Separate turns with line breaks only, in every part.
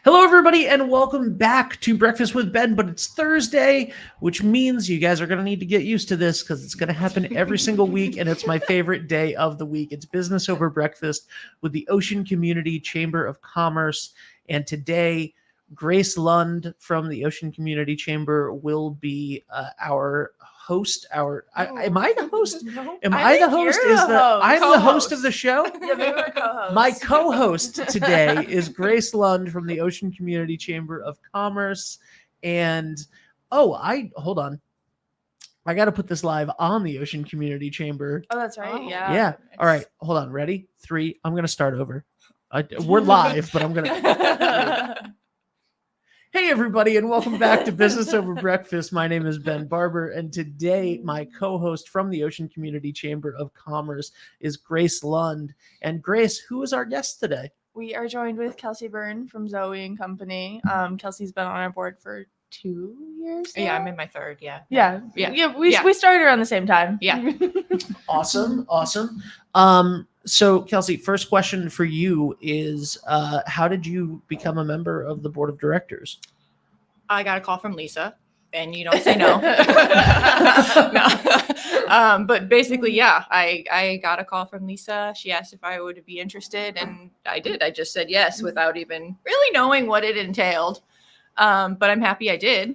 Hello, everybody, and welcome back to Breakfast with Ben. But it's Thursday, which means you guys are going to need to get used to this because it's going to happen every single week, and it's my favorite day of the week. It's Business Over Breakfast with the Ocean Community Chamber of Commerce. And today, Grace Lund from the Ocean Community Chamber will be our host. Am I the host?
No,
Am I the host? I'm the host of the show.
Yeah, maybe we're co-hosts.
My co-host today is Grace Lund from the Ocean Community Chamber of Commerce. And hold on. I got to put this live on the Ocean Community Chamber.
Oh, that's right.
Oh.
Yeah.
Yeah. All right. Hold on. Ready? 3. I'm going to start over. We're live, but I'm going to. Hey, everybody, and welcome back to Business Over Breakfast. My name is Ben Barber, and today my co-host from the Ocean Community Chamber of Commerce is Grace Lund. And Grace, who is our guest today?
We are joined with Kelsey Byrne from Zoe and Company. Kelsey's been on our board for 2 years now?
Yeah, I'm in my third. Yeah.
Yeah.
Yeah.
We started around the same time.
Yeah.
Awesome. So Kelsey, first question for you is, how did you become a member of the board of directors?
I got a call from Lisa, and you don't say no. No. But basically, yeah, I got a call from Lisa. She asked if I would be interested, and I did. I just said yes without even really knowing what it entailed. But I'm happy I did.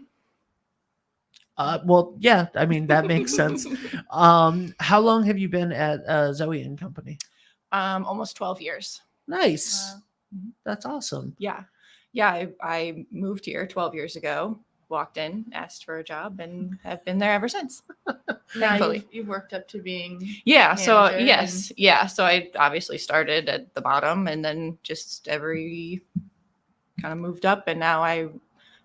Well, yeah, I mean, that makes sense. How long have you been at Zoe and Company?
Almost 12 years.
Nice. That's awesome.
Yeah. Yeah. I moved here 12 years ago, walked in, asked for a job, and have been there ever since.
Now
Thankfully.
you've worked up to being
Yeah. So
manager
yes. Yeah. So I obviously started at the bottom and then just every kind of moved up. And now I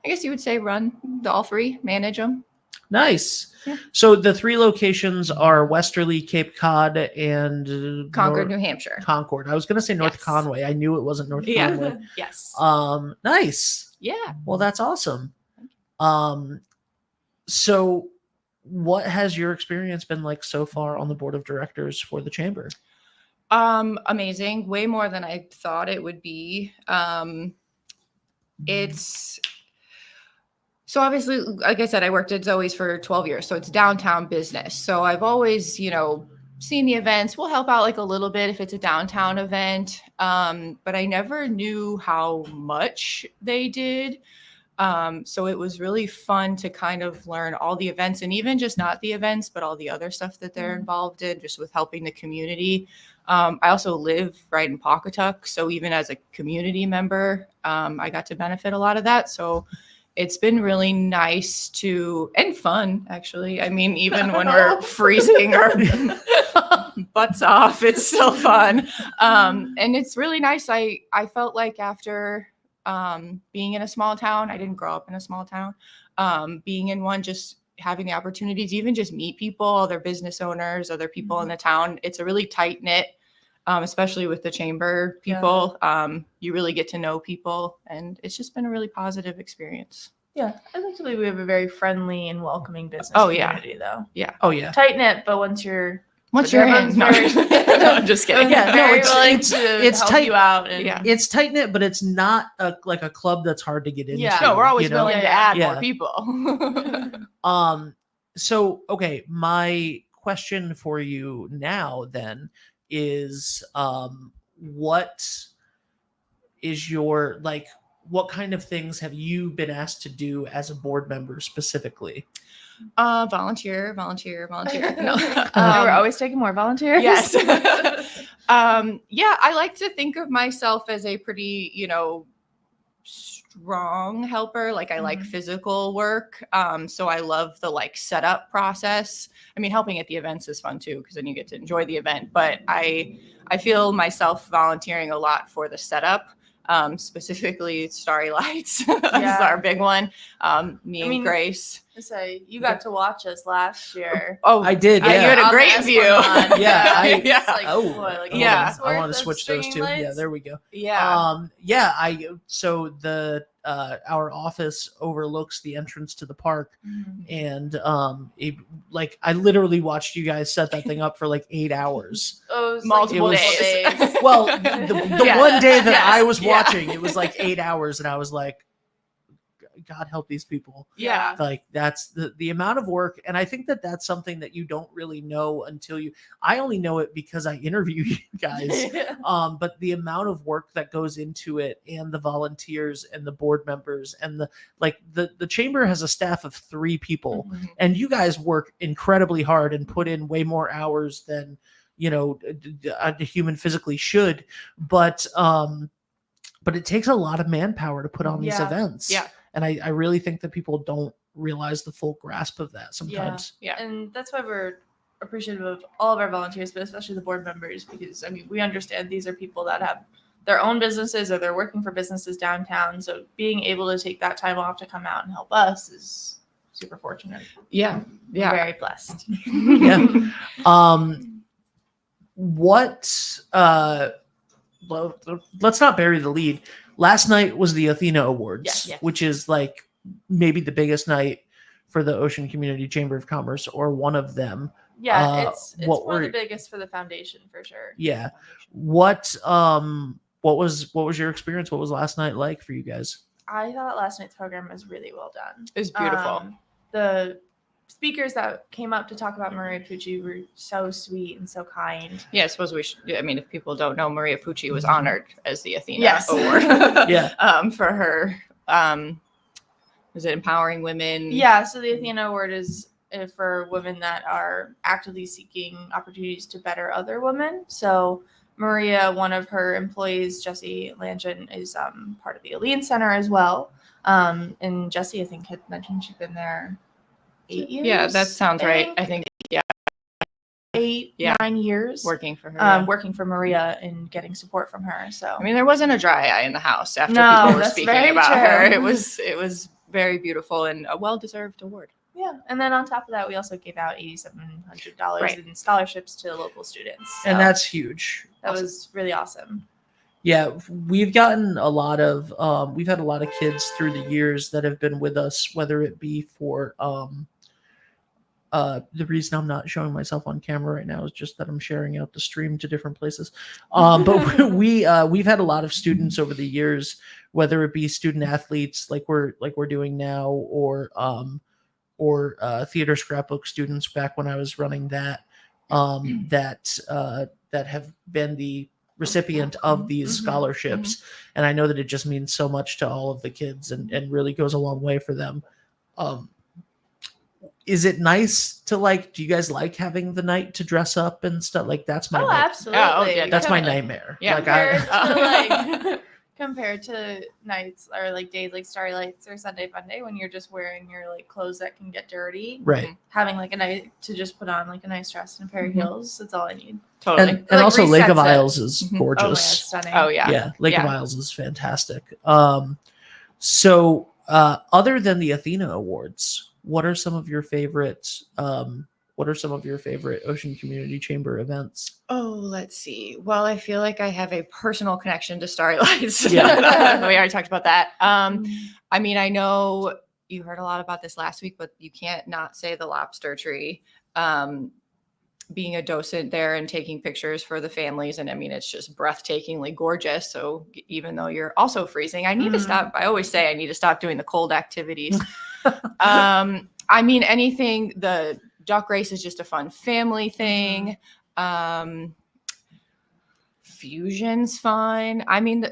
guess you would say run all three, manage them.
Nice.
Yeah.
So the 3 locations are Westerly, Cape Cod, and
Concord, New Hampshire.
Concord. I was going to say North
Yes.
Conway. I knew it wasn't North
Yeah.
Conway.
Yes.
Nice.
Yeah.
Well, that's awesome. So what has your experience been like so far on the board of directors for the chamber?
Amazing. Way more than I thought it would be. It's so obviously, like I said, I worked at Zoe's for 12 years, so it's downtown business. So I've always, seen the events. We'll help out like a little bit if it's a downtown event. But I never knew how much they did. So it was really fun to kind of learn all the events, and even just not the events, but all the other stuff that they're involved in, just with helping the community. I also live right in Pawcatuck, so even as a community member, I got to benefit a lot of that. So it's been really nice and fun, actually. I mean, even when we're freezing our butts off, it's still fun. And it's really nice. I felt like after being in a small town, I didn't grow up in a small town, being in one, just having the opportunity to even just meet people, other business owners, other people in the town. It's a really tight knit, especially with the chamber people. You really get to know people, and it's just been a really positive experience.
Yeah. I like to believe we have a very friendly and welcoming business community, though.
Yeah.
Oh, yeah.
Tight knit, but once you're
in, no, I'm just kidding.
Yeah, no,
very
it's-
willing
it's-
to
it's
help
tight.
you out. And
Yeah.
It's tight knit, but it's not like a club that's hard to get into.
Yeah.
No, we're always
you know?
willing to
Yeah.
add
Yeah.
more people.
So, okay, my question for you now then is, what is your, what kind of things have you been asked to do as a board member specifically?
Volunteer. No.
we're always taking more volunteers.
Yes. I like to think of myself as a pretty, strong helper. Like I like physical work. So I love the setup process. I mean, helping at the events is fun too, because then you get to enjoy the event. But I feel myself volunteering a lot for the setup. Specifically Starry Lights is our big one. And Grace.
Say you got to watch us last year.
Oh,
I did.
you had a
On
great
the
view.
S1
Yeah,
It's like,
Oh,
what, like a
yeah.
month's
I want
worth
to
of
switch those
stringing
two. Yeah,
lights?
there we go.
Yeah.
So the our office overlooks the entrance to the park,
Mhm.
and like I literally watched you guys set that thing up for like 8 hours.
Oh, it was
Multiple
like
days.
Well, the
Yeah.
one day that
Yes.
I was
Yeah.
watching, it was like 8 hours, and I was like, God help these people.
Yeah.
Like that's the amount of work, and I think that that's something that you don't really know until I only know it because I interview you guys. But the amount of work that goes into it, and the volunteers and the board members, and the chamber has a staff of 3 people,
Mhm.
and you guys work incredibly hard and put in way more hours than a human physically should, but it takes a lot of manpower to put on these
Yeah.
events.
Yeah.
And I really think that people don't realize the full grasp of that sometimes.
Yeah.
And that's why we're appreciative of all of our volunteers, but especially the board members, because I mean, we understand these are people that have their own businesses or they're working for businesses downtown. So being able to take that time off to come out and help us is super fortunate.
Yeah.
We're
Yeah.
very blessed.
Yeah. What well, let's not bury the lead. Last night was the Athena Awards,
Yes.
which is like maybe the biggest night for the Ocean Community Chamber of Commerce, or one of them.
Yeah, it's
what
one of
were-
the biggest for the foundation for sure.
Yeah. What was your experience? What was last night like for you guys?
I thought last night's program was really well done.
It was beautiful.
The speakers that came up to talk about Maria Pucci were so sweet and so kind.
Yeah, I suppose we should. I mean, if people don't know, Maria Pucci was honored as the Athena
Yes.
Award.
Yeah.
For her, was it empowering women?
Yeah, so the Athena Award is for women that are actively seeking opportunities to better other women. So Maria, one of her employees, Jessie Langen, is part of the Alene Center as well. And Jessie, I think, had mentioned she'd been there 8 years.
Yeah, that sounds right. I think
8,
Yeah.
9 years.
working for her. Yeah.
Working for Maria and getting support from her. So
I mean, there wasn't a dry eye in the house after
No,
people were
that's
speaking
very
about her.
true.
It was very beautiful and a well-deserved award.
yeah, and then on top of that, we also gave out $8,700
Right.
in scholarships to local students.
And
So
that's huge.
that was really awesome.
Yeah, we've gotten a lot of we've had a lot of kids through the years that have been with us, whether it be for the reason I'm not showing myself on camera right now is just that I'm sharing out the stream to different places. But we've had a lot of students over the years, whether it be student athletes like we're doing now, or theater scrapbook students back when I was running that, that have been the recipient of these
Mhm.
scholarships. And I know that it just means so much to all of the kids, and really goes a long way for them. Is it nice to do you guys like having the night to dress up and stuff? Like that's my
Oh,
night-
absolutely.
Oh, yeah,
that's my
definitely.
nightmare.
Yeah.
Compared to nights or like days like Starlights or Sunday Funday when you're just wearing your like clothes that can get dirty.
Right.
Having like a night to just put on like a nice dress and a pair of
Mhm.
heels. That's all I need.
Totally.
And
Like,
also Lake of
resets it.
Isles is
Mhm.
Oh, yeah,
gorgeous.
it's stunning.
Oh yeah.
Yeah, Lake of
Yeah.
Isles is fantastic. So other than the Athena Awards, what are some of your favorite Ocean Community Chamber events?
Oh, let's see. Well, I feel like I have a personal connection to Starlights.
Yeah.
We already talked about that. I mean, I know you heard a lot about this last week, but you can't not say the lobster tree. Being a docent there and taking pictures for the families. And I mean, it's just breathtakingly gorgeous. So even though you're also freezing, I need to
Mhm.
stop. I always say I need to stop doing the cold activities. I mean, anything, the duck race is just a fun family thing. Fusion's fun. I mean,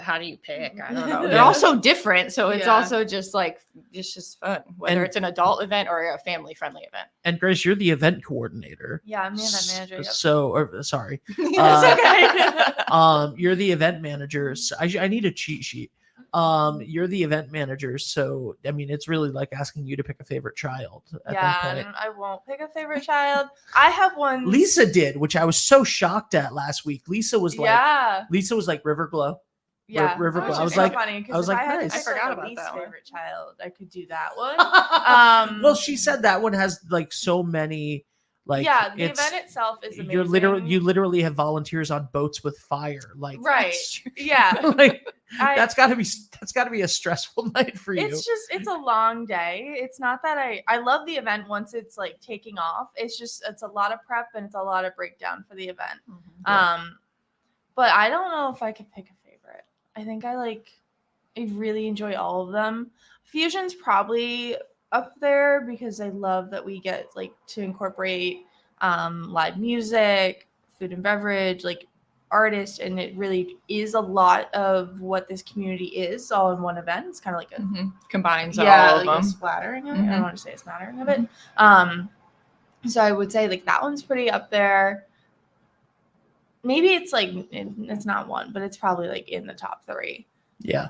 how do you pick? I don't know. They're
Yeah.
all so different. So it's
Yeah.
also just like, it's just fun, whether
And-
it's an adult event or a family friendly event.
And Grace, you're the event coordinator.
Yeah, I'm the event manager. Yep.
Sorry.
It's okay.
You're the event manager. So I need a cheat sheet. You're the event manager, so I mean, it's really like asking you to pick a favorite child at that point.
Yeah, I won't pick a favorite child. I have one.
Lisa did, which I was so shocked at last week. Lisa was like River Glow.
Yeah,
River
which
Glow. I
is
was
so
like-
funny, 'cause
I was
if
like,
I had
nice.
to pick,
I forgot
like, a
about
least
that one.
favorite child, I could do that one.
Well, she said that one has like so many Like,
yeah, the
it's
event itself is amazing.
you literally have volunteers on boats with fire. Like,
right. Yeah.
like that's got to be a stressful night for you.
It's a long day. It's not that I love the event once it's like taking off. It's a lot of prep and it's a lot of breakdown for the event.
Yeah.
But I don't know if I could pick a favorite. I think I really enjoy all of them. Fusion's probably up there because I love that we get like to incorporate live music, food and beverage, like artists, and it really is a lot of what this community is all in one event. It's kind of like a
combines all of
like
them.
a splattering of it. I don't want to say a smattering of it. So I would say like that one's pretty up there. Maybe it's like it's not one, but it's probably like in the top 3.
Yeah.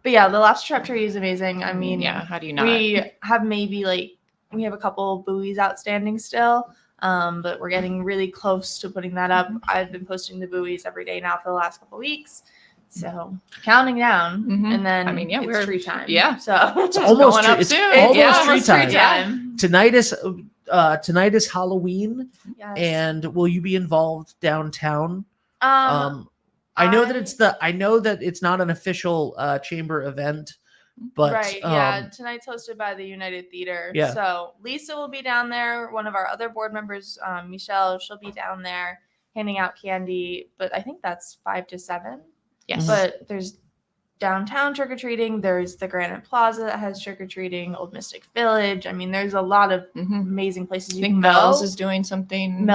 But yeah, the lobster trap tree is amazing. I mean,
yeah, how do you not?
We have we have a couple buoys outstanding still, but we're getting really close to putting that up. I've been posting the buoys every day now for the last couple of weeks, so counting down, and then
I mean, yeah,
it's tree time.
Yeah,
so
it's almost
going up
it's
soon.
almost tree time.
Yeah.
Tonight is Halloween,
yes.
and will you be involved downtown? I know that it's not an official chamber event, but
right, yeah. Tonight's hosted by the United Theater.
Yeah.
So Lisa will be down there. One of our other board members, Michelle, she'll be down there handing out candy. But I think that's 5 to 7.
Yes.
But there's downtown trick-or-treating. There's the Granite Plaza that has trick-or-treating, Old Mystic Village. I mean, there's a lot of amazing places you can go.
Mel's is doing something.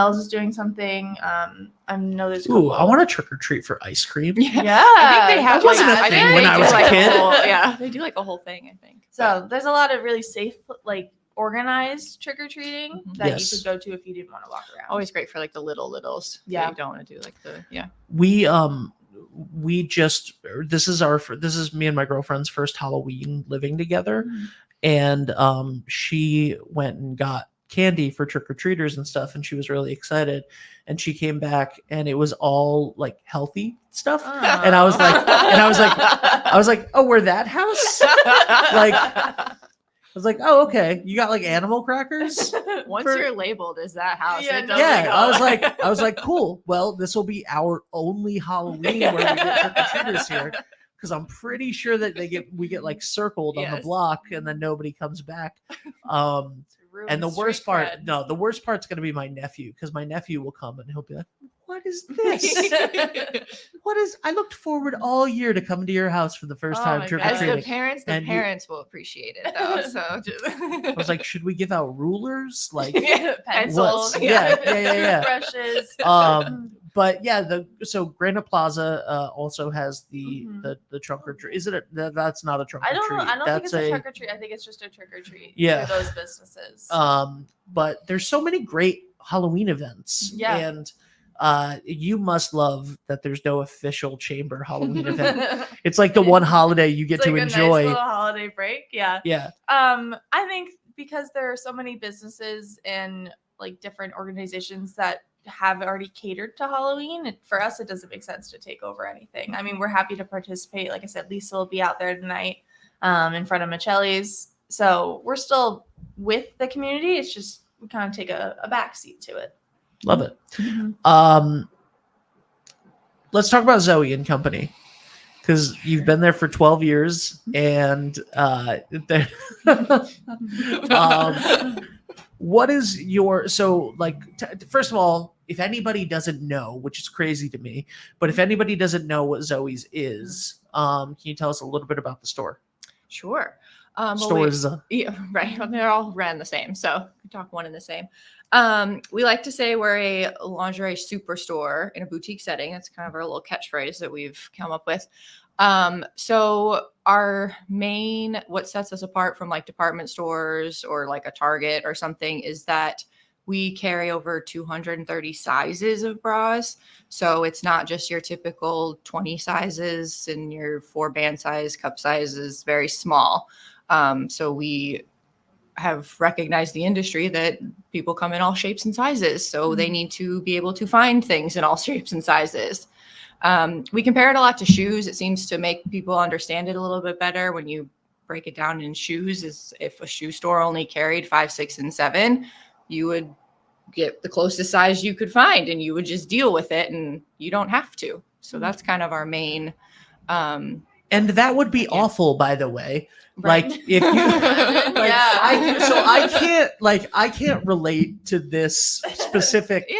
I know there's
I want to trick or treat for ice cream.
Yeah.
I think they have
That wasn't a thing when I was a kid.
Yeah, they do like a whole thing, I think.
So there's a lot of really safe, like organized trick-or-treating that
Yes.
you could go to if you didn't want to walk around.
Always great for like the littles.
Yeah.
You don't want to do like the
this is me and my girlfriend's first Halloween living together, and she went and got candy for trick-or-treaters and stuff, and she was really excited, and she came back and it was all like healthy stuff. And I was like, oh, we're that house. I was like, oh, okay. You got like animal crackers?
Once you're labeled as that house,
Yeah,
it doesn't
Yeah.
go.
I was like, cool. Well, this will be our only Halloween where we get trick-or-treaters here. Because I'm pretty sure that we get like circled on the block and then nobody comes back. And the worst part's gonna be my nephew, because my nephew will come and he'll be like, what is this? I looked forward all year to come to your house for the first time trick-or-treating.
As the parents will appreciate it though. So
I was like, should we give out rulers? Like
pencils,
yeah.
brushes.
But yeah, so Granite Plaza also has the trunk or treat. Is it? That's not a trunk or treat.
I don't think it's a trunk or treat. I think it's just a trick or treat.
Yeah.
For those businesses.
But there's so many great Halloween events.
Yeah.
And you must love that there's no official chamber Halloween event. It's like the one holiday you get to enjoy.
Nice little holiday break. Yeah.
Yeah.
I think because there are so many businesses and like different organizations that have already catered to Halloween, for us it doesn't make sense to take over anything. I mean, we're happy to participate. Like I said, Lisa will be out there tonight in front of Michelli's. So we're still with the community. It's just we kind of take a backseat to it.
Love it. Let's talk about Zoe and Company, because you've been there for 12 years and what is your first of all, if anybody doesn't know, which is crazy to me, but if anybody doesn't know what Zoe's is, can you tell us a little bit about the store?
Sure.
Stores.
Right. Well, they're all ran the same, so we talk one and the same. We like to say we're a lingerie superstore in a boutique setting. That's kind of our little catchphrase that we've come up with. So our main, what sets us apart from like department stores or like a Target or something, is that we carry over 230 sizes of bras. So it's not just your typical 20 sizes and your 4 band size, cup size is very small. So we have recognized the industry that people come in all shapes and sizes. So they need to be able to find things in all shapes and sizes. We compare it a lot to shoes. It seems to make people understand it a little bit better when you break it down in shoes. Is if a shoe store only carried 5, 6, and 7, you would get the closest size you could find and you would just deal with it and you don't have to. So that's kind of our main
And that would be awful, by the way.
Right.
Like if you like
Yeah.
I can't relate to this specific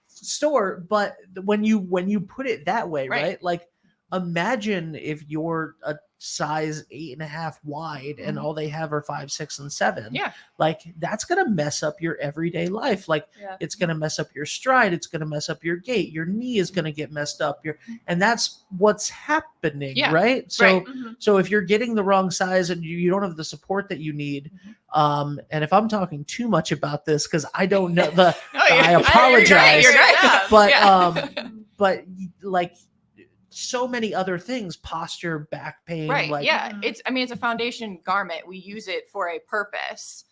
store, but when you put it that way, right? Like imagine if you're a size 8.5 wide and all they have are 5, 6, and 7.
Yeah.
Like that's gonna mess up your everyday life. Like it's gonna mess up your stride, it's gonna mess up your gait, your knee is gonna get messed up. And that's what's happening, right? So so if you're getting the wrong size and you don't have the support that you need, and if I'm talking too much about this because I don't know I apologize.
You're right.
But like so many other things, posture, back pain,
it's a foundation garment. We use it for a purpose.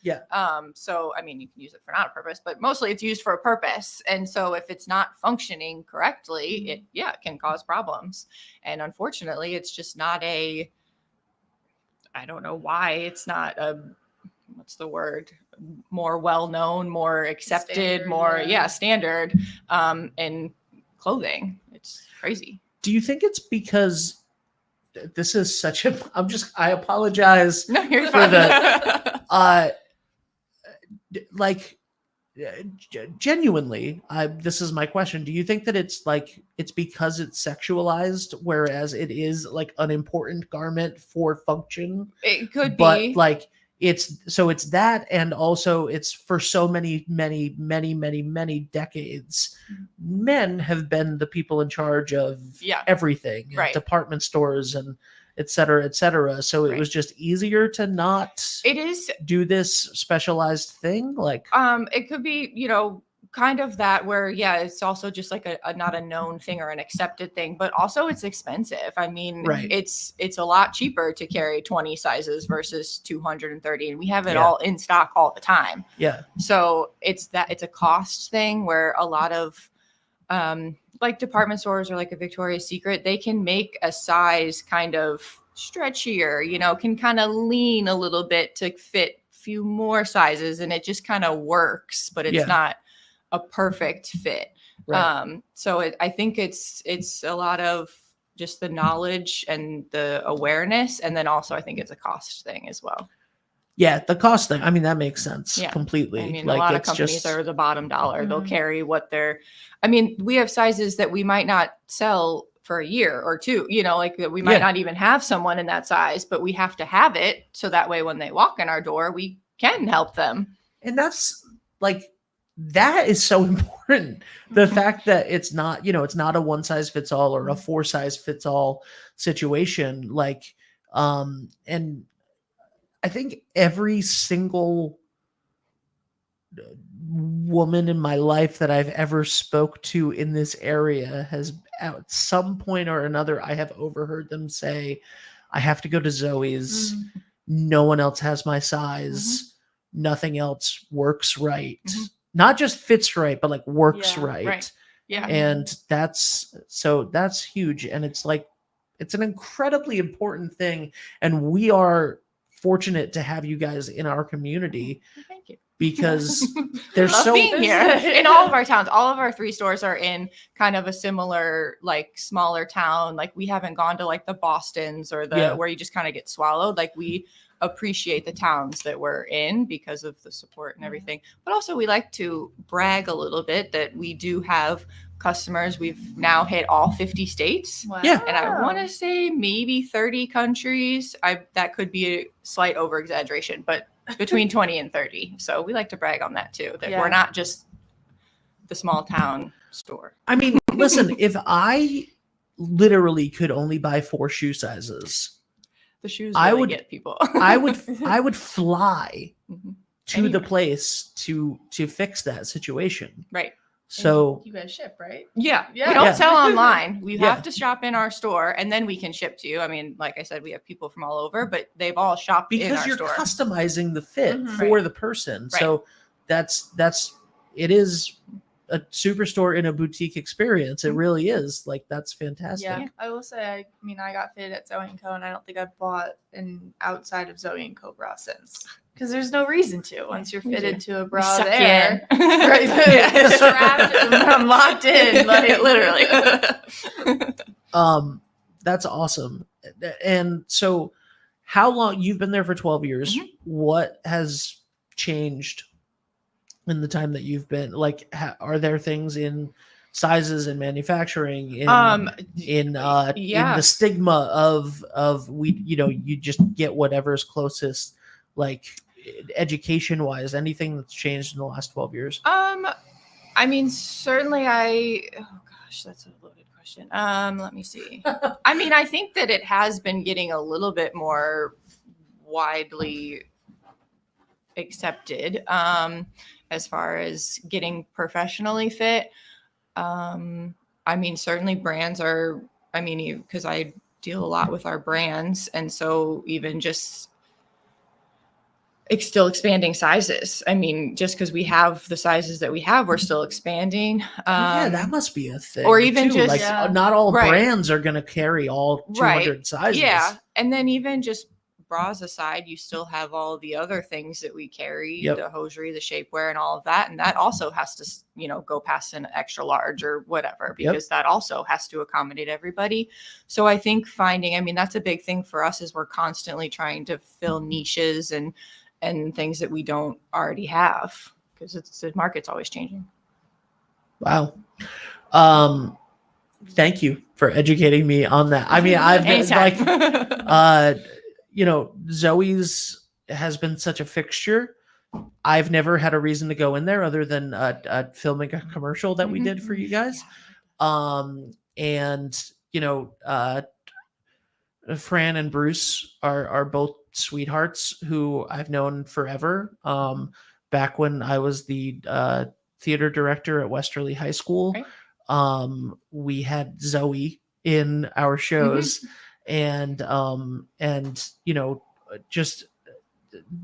So I mean, you can use it for not a purpose, but mostly it's used for a purpose. And so if it's not functioning correctly, it can cause problems. And unfortunately, it's just not I don't know why it's not what's the word, more well-known, more accepted, standard in clothing. It's crazy.
Do you think it's because this is such a I apologize
no, you're
for
fine.
Genuinely, this is my question. Do you think that it's because it's sexualized, whereas it is like an important garment for function?
It could
but
be.
Like it's that, and also it's for so many decades, men have been the people in charge of everything, department stores and et cetera. So it was just easier to not do this specialized thing. Like
it could be, kind of that where it's also just like a not a known thing or an accepted thing, but also it's expensive. I mean, it's a lot cheaper to carry 20 sizes versus 230, and we have it all in stock all the time. So it's a cost thing where a lot of like department stores or like a Victoria's Secret, they can make a size kind of stretchier, can kind of lean a little bit to fit a few more sizes, and it just kind of works, but it's not a perfect fit. So I think it's a lot of just the knowledge and the awareness, and then also I think it's a cost thing as well.
The cost thing. I mean, that makes sense completely.
I mean, a lot of companies are the bottom dollar. They'll carry what they're. I mean, we have sizes that we might not sell for a year or two. Like we might not even have someone in that size, but we have to have it so that way when they walk in our door, we can help them.
And that's that is so important. The fact that it's not, it's not a one size fits all or a 4 size fits all situation. And I think every single woman in my life that I've ever spoke to in this area has at some point or another, I have overheard them say, I have to go to Zoe's. No one else has my size. Nothing else works right. Not just fits right, but works right. And that's huge. And it's an incredibly important thing. And we are fortunate to have you guys in our community.
Thank you.
Because there's
being here in all of our towns. All of our 3 stores are in kind of a similar, smaller town. We haven't gone to the Bostons or where you just kind of get swallowed. We appreciate the towns that we're in because of the support and everything. But also we like to brag a little bit that we do have customers. We've now hit all 50 states.
Wow.
And I want to say maybe 30 countries. That could be a slight over exaggeration, but between 20 and 30. So we like to brag on that too, that we're not just the small town store.
I mean, listen, if I literally could only buy 4 shoe sizes,
the shoes really get people.
I would fly to the place to fix that situation.
Right.
So
you guys ship, right?
Yeah. We don't sell online. We have to shop in our store, and then we can ship to you. I mean, like I said, we have people from all over, but they've all shopped in our store.
Because you're customizing the fit for the person. Right. So it is a superstore in a boutique experience. It really is. That's fantastic.
Yeah, I will say, I got fitted at Zoe & Co, and I don't think I've bought an outside of Zoe & Co bra since. Because there's no reason to once you're
We
fitted
do.
to a
We
bra
suck
there.
you in.
Right,
Yeah.
strapped and locked in, like
Literally.
That's awesome. And so how long you've been there for 12 years?
Mhm.
What has changed in the time that you've been like are there things in sizes and manufacturing in the stigma of we you just get whatever's closest, like education wise, anything that's changed in the last 12 years?
I mean, certainly oh gosh, that's a loaded question. Let me see. I mean, I think that it has been getting a little bit more widely accepted as far as getting professionally fit. I mean, certainly brands are, I mean, because I deal a lot with our brands. And so even just still expanding sizes. I mean, just because we have the sizes that we have, we're still expanding.
Yeah, that must be a thing.
Or even
too.
just-
like
Yeah.
not all
Right.
brands are going to carry all 200 sizes.
Yeah. And then even just bras aside, you still have all the other things that we carry,
Yep.
the hosiery, the shapewear, and all of that. And that also has to, go past an extra large or whatever, because that also has to accommodate everybody. So I think I mean, that's a big thing for us is we're constantly trying to fill niches and things that we don't already have, because the market's always changing.
Wow. Thank you for educating me on that. I mean, I've been like, Zoe's has been such a fixture. I've never had a reason to go in there other than filming a commercial that we did for you guys. And Fran and Bruce are both sweethearts who I've known forever. Back when I was the theater director at Westerly High School, we had Zoe in our shows, and just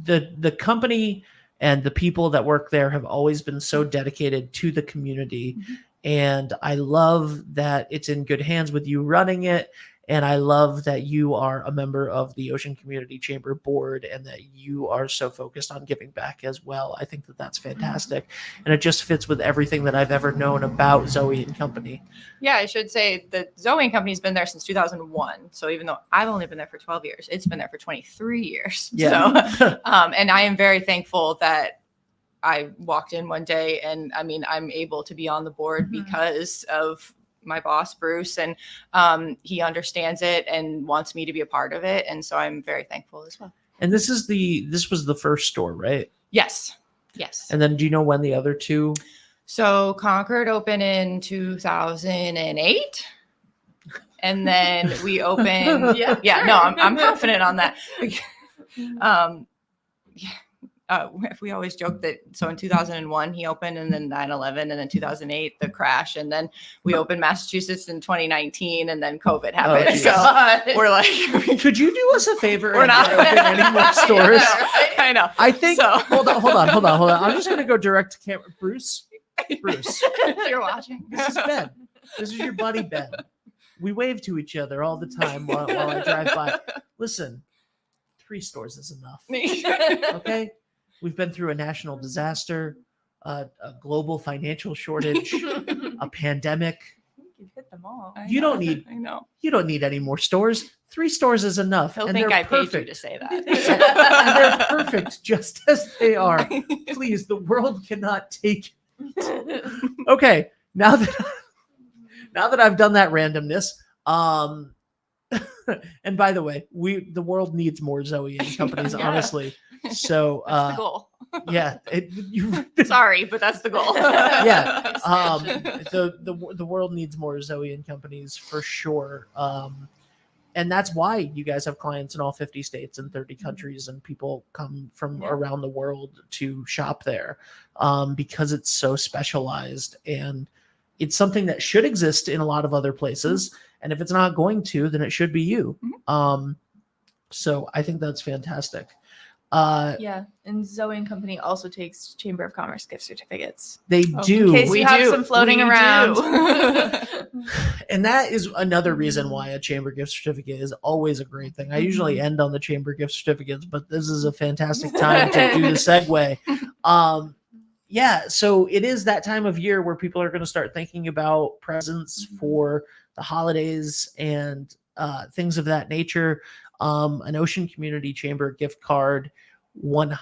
the company and the people that work there have always been so dedicated to the community. And I love that it's in good hands with you running it. And I love that you are a member of the Ocean Community Chamber board and that you are so focused on giving back as well. I think that that's fantastic. And it just fits with everything that I've ever known about Zoe and Company.
Yeah, I should say that Zoe and Company's been there since 2001. So even though I've only been there for 12 years, it's been there for 23 years.
Yeah.
So, and I am very thankful that I walked in one day and I mean, I'm able to be on the board because of my boss, Bruce, and he understands it and wants me to be a part of it. And so I'm very thankful as well.
And this was the first store, right?
Yes.
And then do you know when the other two?
So Concord opened in 2008. And then we opened. I'm confident on that. We always joke that. So in 2001 he opened, and then 9/11, and then 2008 the crash, and then we opened Massachusetts in 2019, and then COVID happened. So we're like,
could you do us a favor?
We're not
open any more stores.
I know.
I think.
So.
Hold on. I'm just gonna go direct to camera. Bruce,
You're watching.
this is Ben. This is your buddy Ben. We wave to each other all the time while I drive by. Listen, 3 stores is enough. Okay. We've been through a national disaster, a global financial shortage, a pandemic.
You've hit them all.
I
You
know.
don't need.
I know.
You don't need any more stores. 3 stores is enough.
He'll
and
think
they're
I paid you
perfect.
to say
And
that.
they're perfect just as they are. Please, the world cannot take it. Okay, now that I've done that randomness, and by the way, the world needs more Zoe and Companies,
Yeah.
honestly. So
That's the goal.
yeah,
Sorry, but that's the goal.
Yeah. The world needs more Zoe and Companies for sure. And that's why you guys have clients in all 50 states and 30 countries, and people come from around the world to shop there, because it's so specialized, and it's something that should exist in a lot of other places. And if it's not going to, then it should be you. So I think that's fantastic.
Yeah, and Zoe and Company also takes Chamber of Commerce gift certificates.
They
Oh,
do.
In case
We
you have
do.
some floating
We
around.
do.
And that is another reason why a chamber gift certificate is always a great thing. I usually end on the chamber gift certificates, but this is a fantastic time to do the segue. Yeah, so it is that time of year where people are going to start thinking about presents for the holidays and things of that nature. An Ocean Community Chamber gift card, one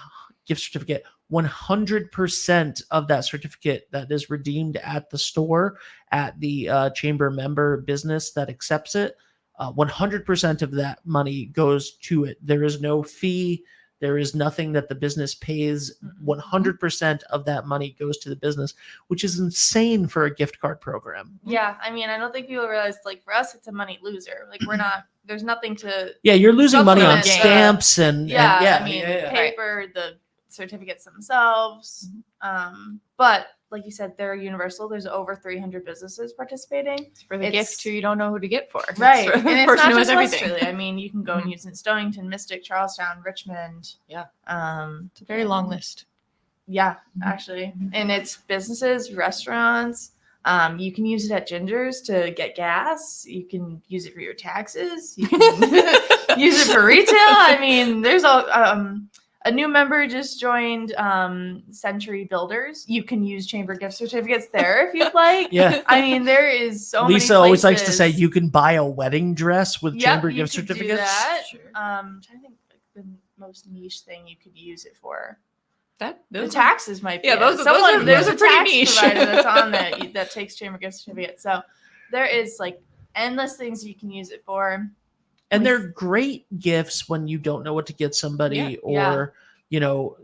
gift certificate, 100% of that certificate that is redeemed at the store, at the chamber member business that accepts it, 100% of that money goes to it. There is no fee. There is nothing that the business pays. 100% of that money goes to the business, which is insane for a gift card program.
Yeah, I mean, I don't think people realize, like, for us, it's a money loser. Like, we're not, there's nothing to,
Yeah, you're losing money on
Supplement the-
stamps and
I mean,
yeah.
paper, the certificates themselves. But like you said, they're universal. There's over 300 businesses participating.
It's for the
It's-
gift who you don't know who to get for.
Right.
It's for the
And it's
person
not
who has
just
everything.
Westerly. I mean, you can go and use it in Stonington, Mystic, Charlestown, Richmond.
Yeah.
It's
a very long list.
Yeah, actually. And it's businesses, restaurants. You can use it at Ginger's to get gas. You can use it for your taxes. You can use it for retail. I mean, there's a new member just joined Century Builders. You can use chamber gift certificates there if you'd like.
Yeah.
I mean, there is so many
Lisa always likes to
places.
say you can buy a wedding dress with
Yep,
chamber
you
gift
could do
certificates.
that.
Sure.
I'm trying to think like the most niche thing you could use it for. The
Those
taxes might be.
Yeah,
it.
those are
there's a
pretty
tax
niche.
provider that's on that that takes chamber gift certificates. So there is like endless things you can use it for.
And they're great gifts when you don't know what to get somebody, or you know,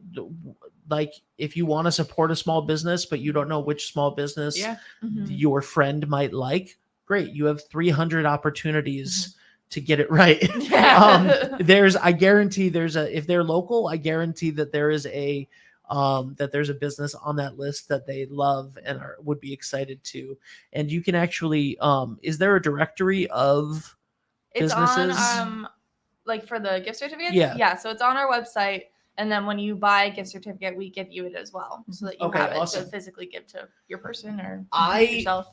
like if you want to support a small business but you don't know which small business your friend might like. Great, you have 300 opportunities to get it right.
Yeah.
I guarantee if they're local, I guarantee that there's a business on that list that they love and would be excited to. And you can actually, is there a directory of
It's
businesses?
on like for the gift certificates?
Yeah.
Yeah. So it's on our website. And then when you buy a gift certificate, we give you it as well. So that you
Okay,
have it
awesome.
to physically give to your person or
I-
yourself.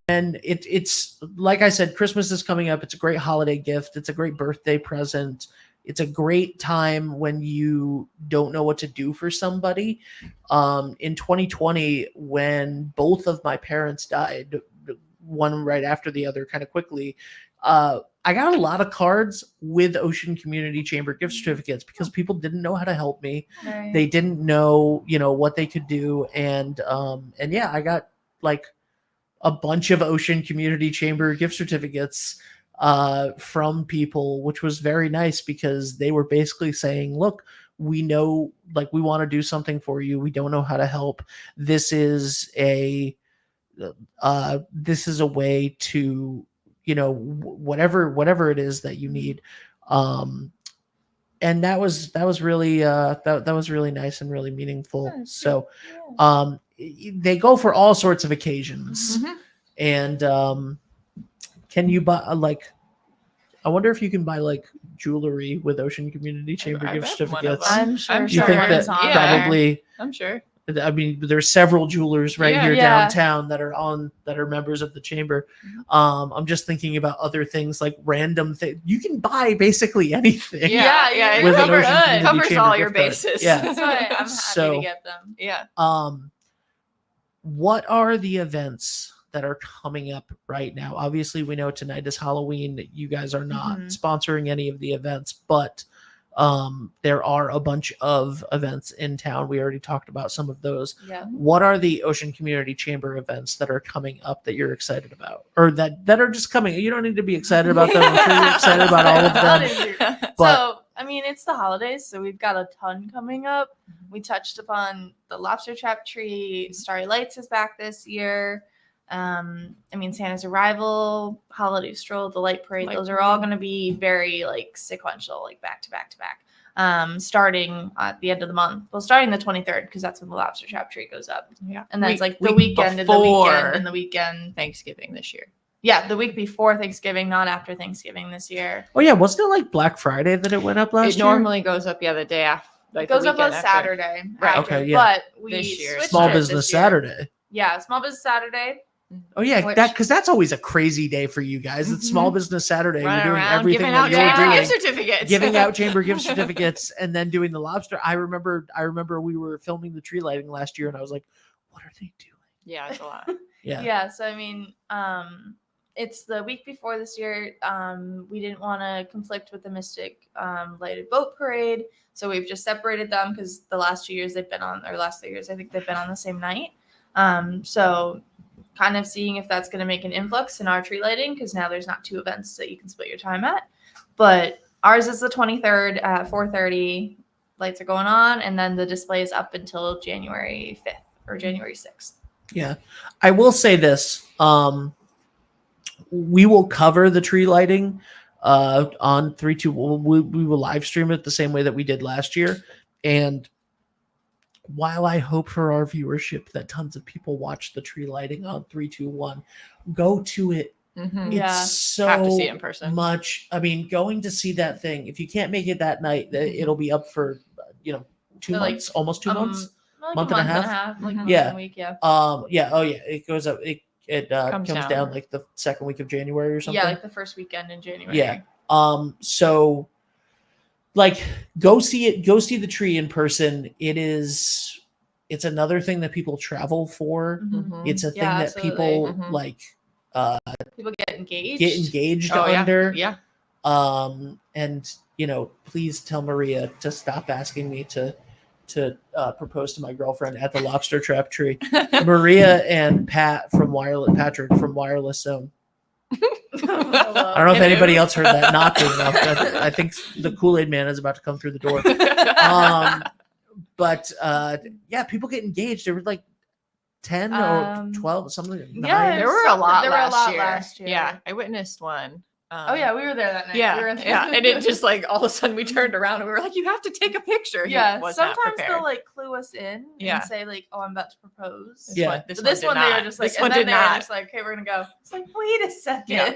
And it's like I said, Christmas is coming up. It's a great holiday gift. It's a great birthday present. It's a great time when you don't know what to do for somebody. In 2020, when both of my parents died, one right after the other kind of quickly, I got a lot of cards with Ocean Community Chamber gift certificates because people didn't know how to help me.
Right.
They didn't know, what they could do. And yeah, I got like a bunch of Ocean Community Chamber gift certificates from people, which was very nice because they were basically saying, look, we know, like, we want to do something for you. We don't know how to help. This is a way to, whatever it is that you need. And that was really that was really nice and really meaningful.
Yeah,
So
yeah.
they go for all sorts of occasions. And can you buy I wonder if you can buy like jewelry with Ocean Community Chamber
I
gift
bet one of
certificates.
I'm sure.
I'm
Do you
sure
think
there
that
is on there.
probably?
I'm sure.
I mean, there's several jewelers right here
Yeah.
downtown that are members of the chamber. I'm just thinking about other things like random things. You can buy basically anything.
Yeah,
it
With an
covers-
Ocean Community
covers
Chamber
all your
gift card.
bases.
Yeah.
That's why I'm happy
So-
to get them.
Yeah.
What are the events that are coming up right now? Obviously, we know tonight is Halloween. You guys are not sponsoring any of the events, but there are a bunch of events in town. We already talked about some of those.
Yeah.
What are the Ocean Community Chamber events that are coming up that you're excited about, or that are just coming? You don't need to be excited about them. I'm sure you're excited about all of them. But
So, I mean, it's the holidays, so we've got a ton coming up. We touched upon the lobster trap tree. Starry Lights is back this year. Santa's Arrival, Holiday Stroll, the Light Parade. Those are all going to be very like sequential, like back to back to back. Starting at the end of the month. Well, starting the 23rd because that's when the lobster trap tree goes up.
Yeah.
And then it's like the
week
weekend and the
before
weekend and the weekend.
Thanksgiving this year.
Yeah, the week before Thanksgiving, not after Thanksgiving this year.
Oh yeah, wasn't it like Black Friday that it went up last
It
year?
normally goes up, the day after. Like
It goes
the
up on
weekend after.
Saturday.
Right.
After,
Okay, yeah.
But we
This year.
switched
Small
it
Business
this year.
Saturday.
Yeah, Small Business Saturday.
Oh yeah,
Which-
that's always a crazy day for you guys. It's Small Business Saturday.
Running
You're doing
around
everything
giving
that
out
you're
chamber
doing.
gift certificates.
Giving out chamber gift certificates and then doing the lobster. I remember we were filming the tree lighting last year and I was like, what are they doing?
Yeah, it's a lot.
Yeah.
So I mean, it's the week before this year. We didn't want to conflict with the Mystic Lighted Boat Parade, so we've just separated them because the last 2 years they've been on, or last 3 years, I think they've been on the same night. So kind of seeing if that's going to make an influx in our tree lighting, because now there's not 2 events that you can split your time at. But ours is the 23rd at 4:30. Lights are going on, and then the display is up until January 5th or January 6th.
Yeah. I will say this. We will cover the tree lighting on 3-2. We will live stream it the same way that we did last year. And while I hope for our viewership that tons of people watch the tree lighting on 3-2-1, go to it.
Mhm.
Yeah.
It's so
Have to see it in person.
much. I mean, going to see that thing, if you can't make it that night, it'll be up for 2
So, like,
months, almost 2 months.
Like
Month
a
and a
month
half?
like
Mhm.
a month
Yeah.
and a week, yeah.
Yeah. Oh yeah. It goes up. It comes
Comes
down.
down.
Like the second week of January or something.
Yeah, like the first weekend in January.
Yeah. So like go see it, go see the tree in person. It's another thing that people travel for.
Mhm.
Mhm.
It's a thing
Yeah,
that
absolutely.
people
Mhm.
like
People get engaged.
get engaged
Oh, yeah.
under.
Yeah.
And please tell Maria to stop asking me to propose to my girlfriend at the lobster trap tree. Maria and Patrick from Wireless Zone. I don't know if anybody else heard that knocking. I think the Kool-Aid Man is about to come through the door. But yeah, people get engaged. There were like 10 or 12, something like
yeah,
There were a lot,
There were a lot
year.
last year.
Yeah, I witnessed one.
Oh yeah, we were there that night.
Yeah,
we were in
yeah, and it just like all of a sudden we turned around and we were like, "You have to take a picture." He
yeah.
was not
Sometimes
prepared.
they'll like clue us in
Yeah.
and say like, "Oh, I'm about to propose."
Yeah.
But this one they were just like,
this
and
one
then
did
they were
not.
just like, "Okay, we're gonna go." It's like, wait a second.
Yeah.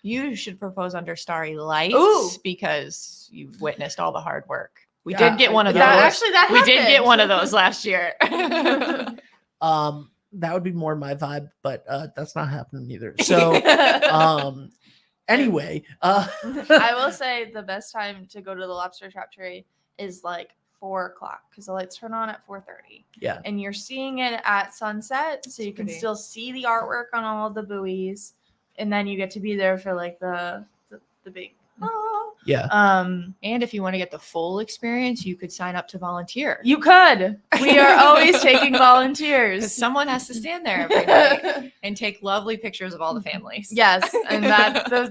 You should propose under starry lights
Ooh.
because you've witnessed all the hard work. We
Yeah,
did get one of those.
That
we did get
happened.
one of those last year.
That would be more my vibe, but that's not happening either. So anyway,
I will say the best time to go to the lobster trap tree is like 4:00 because the lights turn on at 4:30.
Yeah.
And you're seeing it at sunset, so you can
Pretty.
still see the artwork on all of the buoys, and then you get to be there for like the big.
yeah.
And if you want to get the full experience, you could sign up to volunteer.
You could. We are always taking
Because
volunteers.
someone has to stand there every night and take lovely pictures of all the families.
Yes, and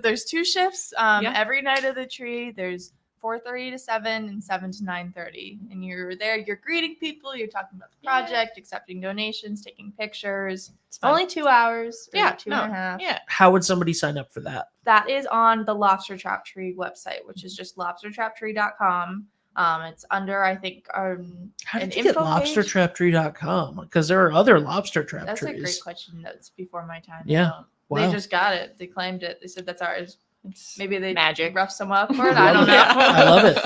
there's 2 shifts
Yeah.
every night of the tree. There's 4:30 to 7 and 7 to 9:30, and you're there. You're greeting people. You're talking about the
Yeah.
project, accepting donations, taking pictures.
It's fun.
Only 2 hours. Or
Yeah,
2.5.
Yeah.
How would somebody sign up for that?
That is on the Lobster Trap Tree website, which is just lobstertraptree.com. It's under, I think,
How
an
did you get
info page?
lobstertraptree.com? Because there are other lobster trap
That's
trees.
a great question. That's before my time.
Yeah. Wow.
They just got it. They claimed it. They said that's ours.
It's
Maybe they
magic.
roughed some up for it. I don't know.
I love it.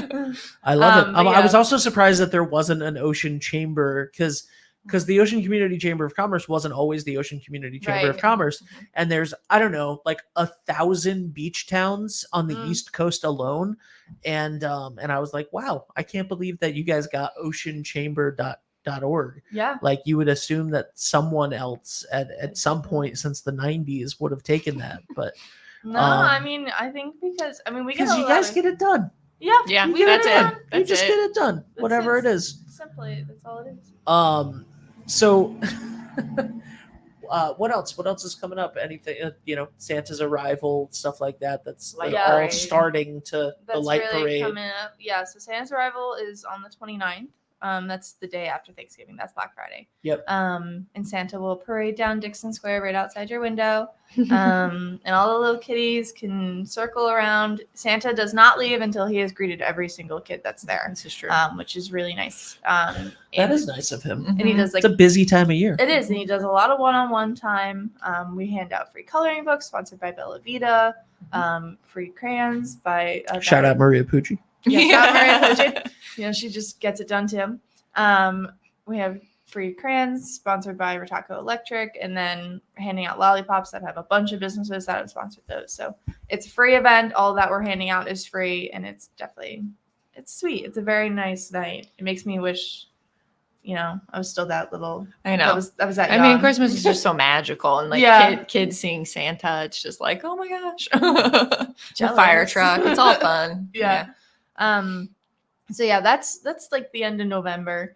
I love it.
But
I was
yeah.
also surprised that there wasn't an ocean chamber because the Ocean Community Chamber of Commerce wasn't always the Ocean Community Chamber of
Right.
Commerce. And there's, I don't know, like 1,000 beach towns on the East Coast alone. And I was like, wow, I can't believe that you guys got oceanchamber.org.
Yeah.
Like you would assume that someone else at some point since the 90s would have taken that. But
No, I mean, I think we get
because
a
you
lot
guys
of-
get it done.
Yeah.
Yeah,
You
we
get
that's
get
it.
done.
You
That's
just
it.
get it done. Whatever it is.
Simply, that's all it is.
So what else? What else is coming up? Anything, Santa's arrival, stuff like that. That's
Light
all
parade.
starting to
That's
the light
really
parade.
coming up. Yeah, so Santa's arrival is on the 29th. That's the day after Thanksgiving. That's Black Friday.
Yep.
And Santa will parade down Dixon Square right outside your window. And all the little kitties can circle around. Santa does not leave until he has greeted every single kid that's there.
This is true.
Which is really nice.
That is nice of him.
And he does like
It's a busy time of year.
it is, and he does a lot of one-on-one time. We hand out free coloring books sponsored by Bella Vita, free crayons by
Shout out Maria Pucci.
shout out Maria Pucci. She just gets it done to him. We have free crayons sponsored by Ritako Electric, and then handing out lollipops that have a bunch of businesses that have sponsored those. So it's a free event. All that we're handing out is free, and it's sweet. It's a very nice night. It makes me wish, I was still that little.
I know.
I was that young.
I mean, Christmas is just so magical, and like kids seeing Santa, it's just like, oh my gosh, the fire truck, it's all fun.
Yeah. So yeah, that's like the end of November.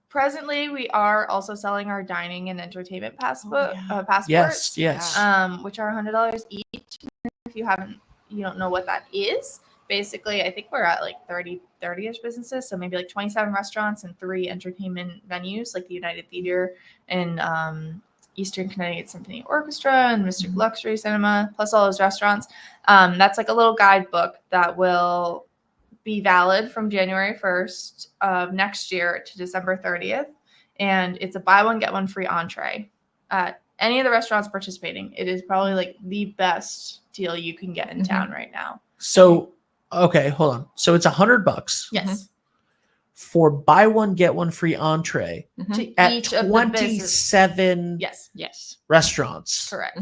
Presently, we are also selling our dining and entertainment passports.
Yes.
Which are $100 each. If you don't know what that is. Basically, I think we're at like 30-ish businesses. So maybe like 27 restaurants and 3 entertainment venues, like the United Theater and Eastern Connecticut Symphony Orchestra and Mystic Luxury Cinema, plus all those restaurants. That's like a little guidebook that will be valid from January 1st of next year to December 30th. And it's a buy one, get one free entree at any of the restaurants participating. It is probably like the best deal you can get in town right now.
So, okay, hold on. So it's $100.
Yes.
For buy one, get one free entree
To
at
each of the business.
27
Yes.
restaurants.
Correct.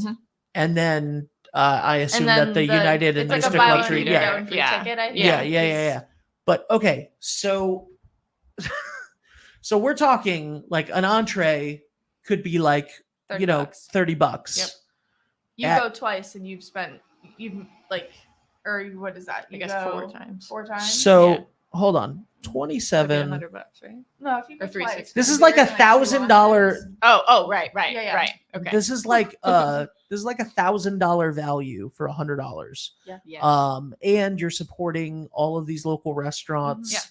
And then I assume that the United and
it's like
Mystic
a buy one,
Luxury.
get one free ticket, I think.
Yeah. But okay, so we're talking like an entree could be like
$30.
$30.
Yep. You go twice and you've or what is that?
I guess 4 times.
4 times.
So hold on, 27.
$100, right?
No, if you go
Or $360.
twice.
This is like $1,000.
Oh, right.
Yeah.
Right. Okay.
This is like $1,000 value for $100.
Yeah.
Yes.
And you're supporting all of these local restaurants.
Yeah.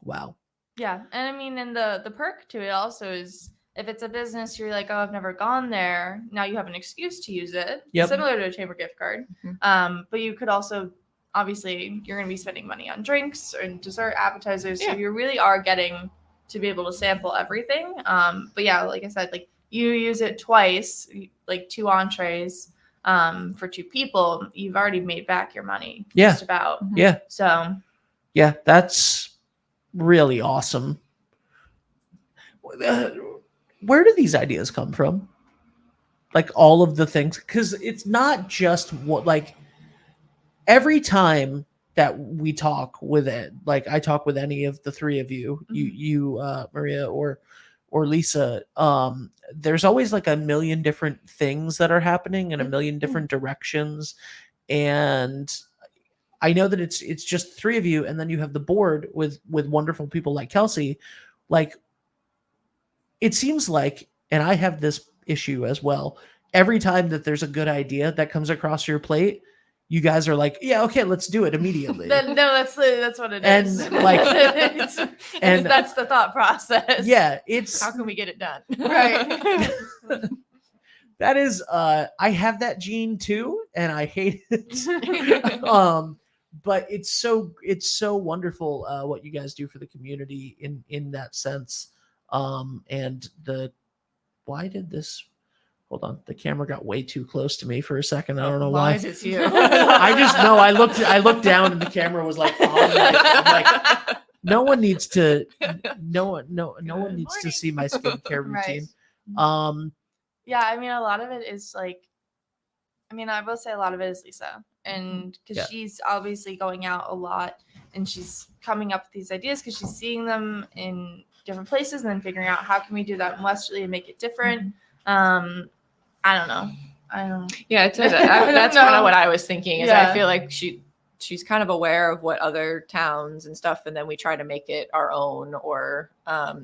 Wow.
Yeah, and I mean, and the perk to it also is if it's a business you're like, oh, I've never gone there. Now you have an excuse to use it.
Yep.
Similar to a chamber gift card. But you could also, obviously, you're going to be spending money on drinks and dessert, appetizers. So you really are getting to be able to sample everything. But yeah, like I said, like you use it twice, like 2 entrees for 2 people. You've already made back your money.
Yeah.
Just about.
Yeah.
So.
Yeah, that's really awesome. Where do these ideas come from? Like all of the things, because it's not just what, like every time that we talk with it, like I talk with any of the 3 of you, you Maria or Lisa, there's always like a million different things that are happening in a million different directions. And I know that it's just 3 of you, and then you have the board with wonderful people like Kelsey. Like it seems like, and I have this issue as well, every time that there's a good idea that comes across your plate, you guys are like, yeah, okay, let's do it immediately.
No, that's what it is.
And like,
and that's the thought process.
Yeah, it's
how can we get it done?
Right.
That is, I have that gene too, and I hate it. But it's so wonderful what you guys do for the community in that sense. And why did this? Hold on, the camera got way too close to me for a second. I don't know why.
Why is it you?
I just know I looked down and the camera was like on me. I'm like, no one needs to needs to see my skincare routine.
Right. Yeah, I mean, a lot of it is like, I will say a lot of it is Lisa, and because she's obviously going out a lot and she's coming up with these ideas because she's seeing them in different places and then figuring out how can we do that in Westerly and make it different. I don't know.
Yeah, that's kind of what I was thinking. Is I feel like she's kind of aware of what other towns and stuff, and then we try to make it our own or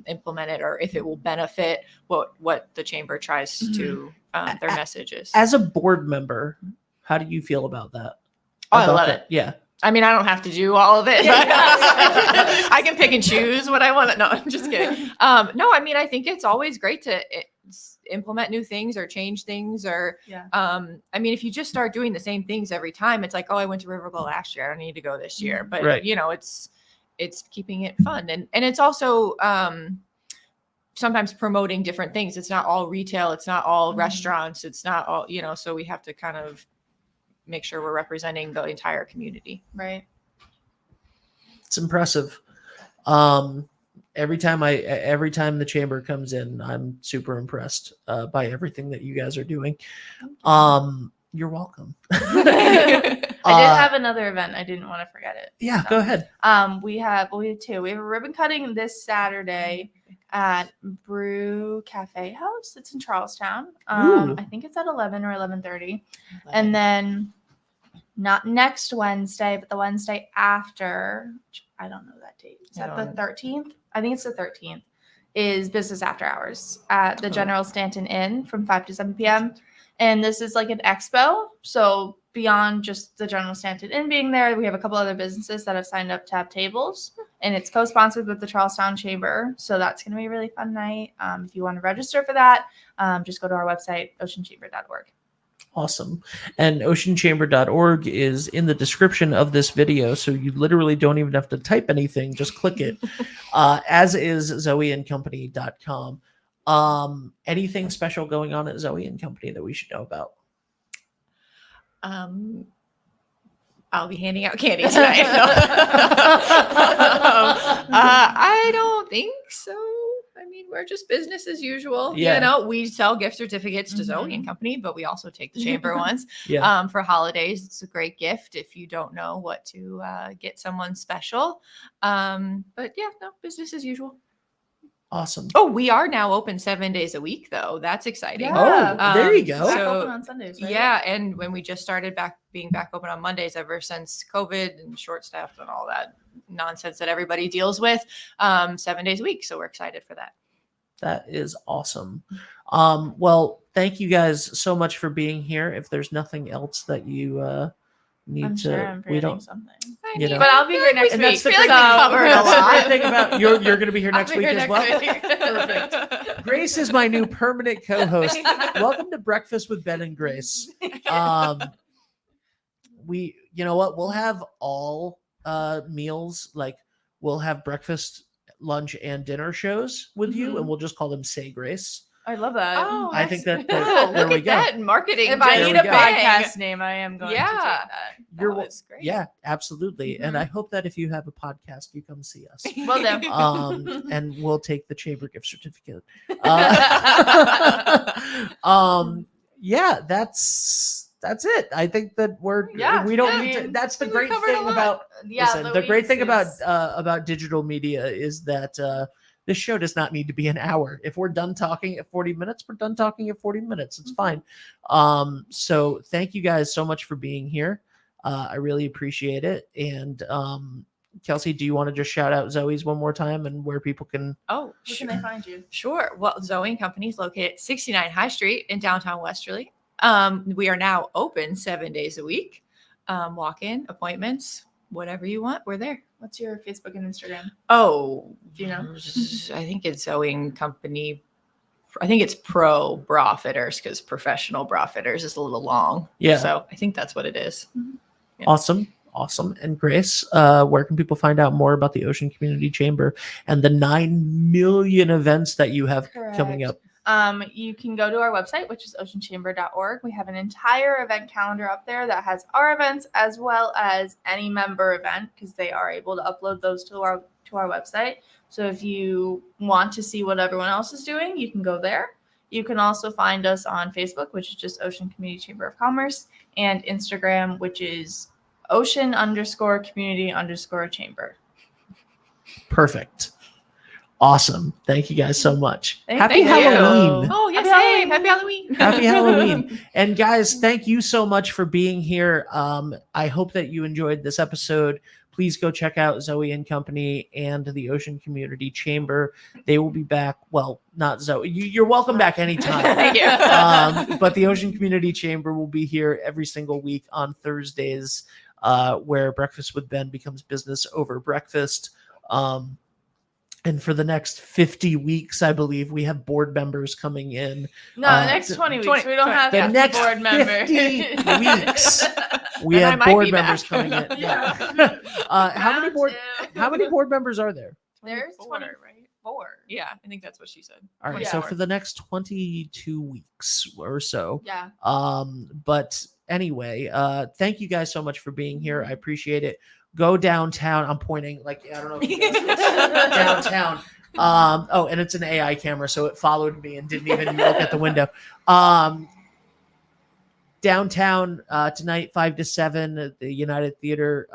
implement it, or if it will benefit what the chamber tries to their messages.
As a board member, how do you feel about that?
I love it.
Yeah.
I mean, I don't have to do all of it. But I can pick and choose what I want. No, I'm just kidding. No, I mean, I think it's always great to implement new things or change things or, I mean, if you just start doing the same things every time, it's like, oh, I went to Riverville last year. I don't need to go this year. But,
Right.
you know, it's keeping it fun. And it's also, sometimes promoting different things. It's not all retail. It's not all restaurants. It's not all, you know, so we have to kind of make sure we're representing the entire community.
Right.
It's impressive. Every time the chamber comes in, I'm super impressed by everything that you guys are doing. You're welcome.
I did have another event. I didn't want to forget it.
Yeah, go ahead.
We have two. We have a ribbon cutting this Saturday at Brew Cafe House. It's in Charlestown. I think it's at 11 or 11:30. And then not next Wednesday, but the Wednesday after, which I don't know that date. Is that the 13th? I think it's the 13th, is Business After Hours at the General Stanton Inn from 5 to 7 p.m. And this is like an expo. So beyond just the General Stanton Inn being there, we have a couple other businesses that have signed up to have tables. And it's co-sponsored with the Charlestown Chamber. So that's going to be a really fun night. If you want to register for that, just go to our website, oceanchamber.org.
Awesome. And oceanchamber.org is in the description of this video. So you literally don't even have to type anything. Just click it. As is zoeandcompany.com. Anything special going on at Zoe and Company that we should know about?
I'll be handing out candy tonight. I don't think so. I mean, we're just business as usual.
Yeah.
You know, we sell gift certificates to Zoe and Company, but we also take the chamber ones.
Yeah.
For holidays, it's a great gift if you don't know what to get someone special. But yeah, no, business as usual.
Awesome.
Oh, we are now open 7 days a week, though. That's exciting.
Yeah.
Oh, there you go.
Back
So,
open on Sundays, right?
Yeah, and when we just started being back open on Mondays ever since COVID and short staffed and all that nonsense that everybody deals with, 7 days a week. So we're excited for that.
That is awesome. Well, thank you guys so much for being here. If there's nothing else that you need
I'm
to,
sure I'm
we
forgetting
don't.
something.
You know.
But I'll be here next
And
week.
that's the
feel like
thing-
we covered a
that's the
lot.
great thing about you're going to be here
I'll
next
be
week
here
as
next
well.
week.
Perfect. Grace is my new permanent co-host. Welcome to Breakfast with Ben and Grace. We, you know what? We'll have all meals, like we'll have breakfast, lunch, and dinner shows with you, and we'll just call them Say Grace.
I love that.
Oh,
I think that
oh,
there
look
we
at
go.
that marketing.
If I
There
need
we
a
go.
podcast name, I am going to take
Yeah.
that.
You're
That's great.
Yeah, absolutely. And I hope that if you have a podcast, you come see us.
Well done.
And we'll take the chamber gift certificate. Yeah, that's it. I think that we don't need to. That's the
we
great
covered a
thing
lot.
about listen, the great thing
Louise
about digital media is that this show does not need to be an hour. If we're done talking at 40 minutes, we're done talking at 40 minutes. It's fine. So thank you guys so much for being here. I really appreciate it. And Kelsey, do you want to just shout out Zoe's one more time and where people can?
Oh,
Where can they find you?
Sure. Well, Zoe and Company is located at 69 High Street in downtown Westerly. We are now open 7 days a week. Walk-in appointments, whatever you want, we're there.
What's your Facebook and Instagram?
Oh,
Do you know?
I think it's Zoe and Company. I think it's pro bra fitters because professional bra fitters is a little long.
Yeah.
So I think that's what it is. Yeah.
Awesome. And Grace, where can people find out more about the Ocean Community Chamber and the 9 million events that you have coming up?
You can go to our website, which is oceanchamber.org. We have an entire event calendar up there that has our events as well as any member event because they are able to upload those to our website. So if you want to see what everyone else is doing, you can go there. You can also find us on Facebook, which is just Ocean Community Chamber of Commerce, and Instagram, which is ocean_community_chamber.
Perfect. Awesome. Thank you guys so much.
Thank
Happy
you.
Halloween.
Oh, yes,
Happy
same.
Halloween.
Happy Halloween.
Happy Halloween. And guys, thank you so much for being here. I hope that you enjoyed this episode. Please go check out Zoe and Company and the Ocean Community Chamber. They will be back. Well, not Zoe. You're welcome back anytime.
Thank you.
But the Ocean Community Chamber will be here every single week on Thursdays. where Breakfast with Ben becomes business over breakfast. And for the next 50 weeks, I believe, we have board members coming in.
No, the next 20 weeks. We don't have
the next
board member.
50 weeks. We have board members coming in.
Yeah.
How many board members are there?
There's
24,
24.
right? Yeah, I think that's what she said.
All right, so for the next 22 weeks or so.
Yeah.
But anyway, thank you guys so much for being here. I appreciate it. Go downtown. I'm pointing like I don't know if you guys downtown. Oh, and it's an AI camera, so it followed me and didn't even look at the window. Downtown tonight, 5 to 7 at the United Theater.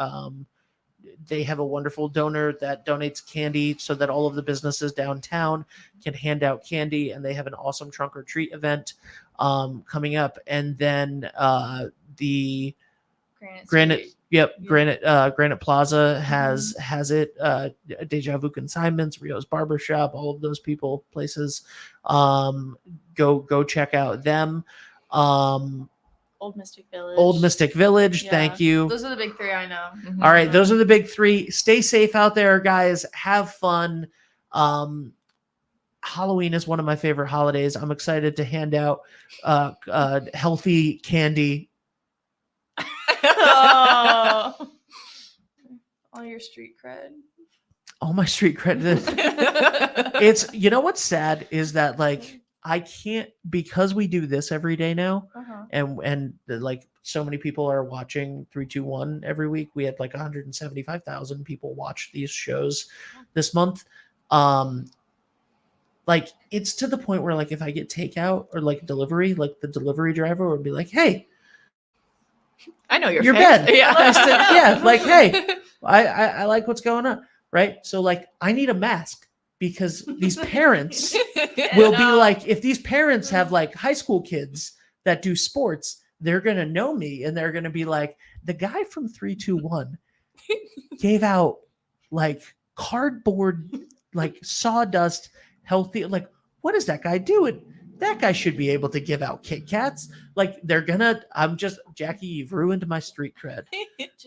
They have a wonderful donor that donates candy so that all of the businesses downtown can hand out candy, and they have an awesome trunk or treat event coming up. And then the Granite Plaza has it. Deja Vu Consignments, Rio's Barbershop, all of those places. Go check out them.
Old
Mystic Village.
Yeah.
Thank you.
Those are the big three I know.
Mm-hmm.
All right, those are the big three. Stay safe out there, guys. Have fun. Halloween is one of my favorite holidays. I'm excited to hand out healthy candy.
Oh. All your street cred.
All my street cred. It's, you know what's sad is that like I can't, because we do this every day now, and like so many people are watching 321 every week. We had like 175,000 people watch these shows this month. Like it's to the point where like if I get takeout or like delivery, like the delivery driver would be like, "Hey,
I know
you're
fixed."
Ben." Yeah, like, "Hey, I like what's going on." Right? So like I need a mask because these parents will be like, if these parents have like high school kids that do sports, they're going to know me and they're going to be like, the guy from 321 gave out like cardboard, like sawdust, healthy. Like, what is that guy doing? That guy should be able to give out Kit Kats. Like Jackie, you've ruined my street cred.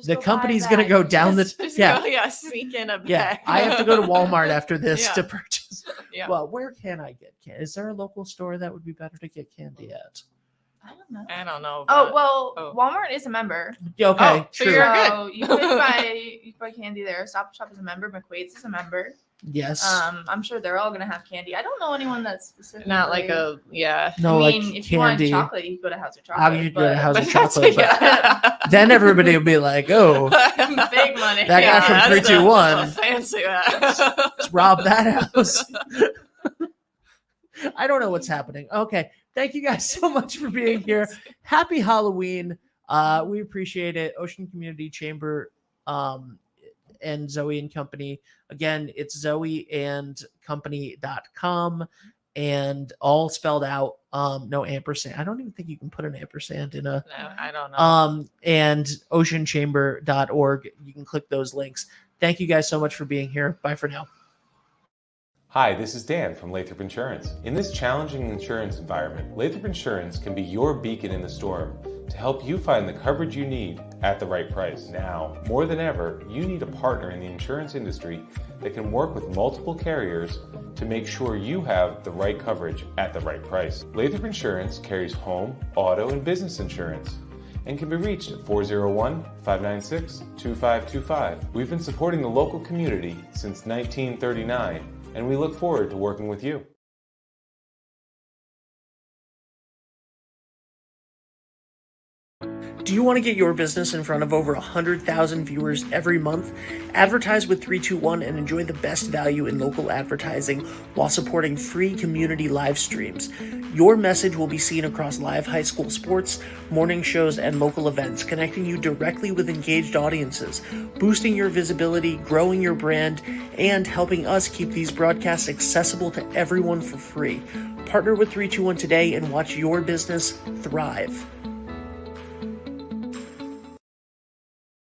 The company's going to go down
sneak in a bag.
Yeah, I have to go to Walmart after this
Yeah.
to purchase.
Yeah.
Well, where can I get candy? Is there a local store that would be better to get candy at?
I don't know.
I don't know.
Oh, well, Walmart is a member.
Yeah, okay,
Oh, so
true.
you're
So you can buy candy there. Stop Shop is a member. McQuaid's is a member.
Yes.
I'm sure they're all gonna have candy. I don't know anyone that's specifically
Not like a
No,
I mean,
like
if you want
candy.
chocolate, you go to House of
I
Chocolate.
would go to House of
That's-
Chocolate. But then everybody will be like, "Oh,
Big money.
that guy from
that's
321
fancy.
let's rob that house." I don't know what's happening. Okay, thank you guys so much for being here. Happy Halloween. We appreciate it. Ocean Community Chamber and Zoe and Company. Again, it's zoeandcompany.com and all spelled out. No ampersand. I don't even think you can put an ampersand in a
No, I don't know.
and oceanchamber.org. You can click those links. Thank you guys so much for being here. Bye for now.
Hi, this is Dan from Lathrop Insurance. In this challenging insurance environment, Lathrop Insurance can be your beacon in the storm to help you find the coverage you need at the right price. Now, more than ever, you need a partner in the insurance industry that can work with multiple carriers to make sure you have the right coverage at the right price. Lathrop Insurance carries home, auto, and business insurance and can be reached at 401-596-2525. We've been supporting the local community since 1939, and we look forward to working with you.
Do you want to get your business in front of over 100,000 viewers every month? Advertise with 321 and enjoy the best value in local advertising while supporting free community live streams. Your message will be seen across live high school sports, morning shows, and local events, connecting you directly with engaged audiences, boosting your visibility, growing your brand, and helping us keep these broadcasts accessible to everyone for free. Partner with 321 today and watch your business thrive.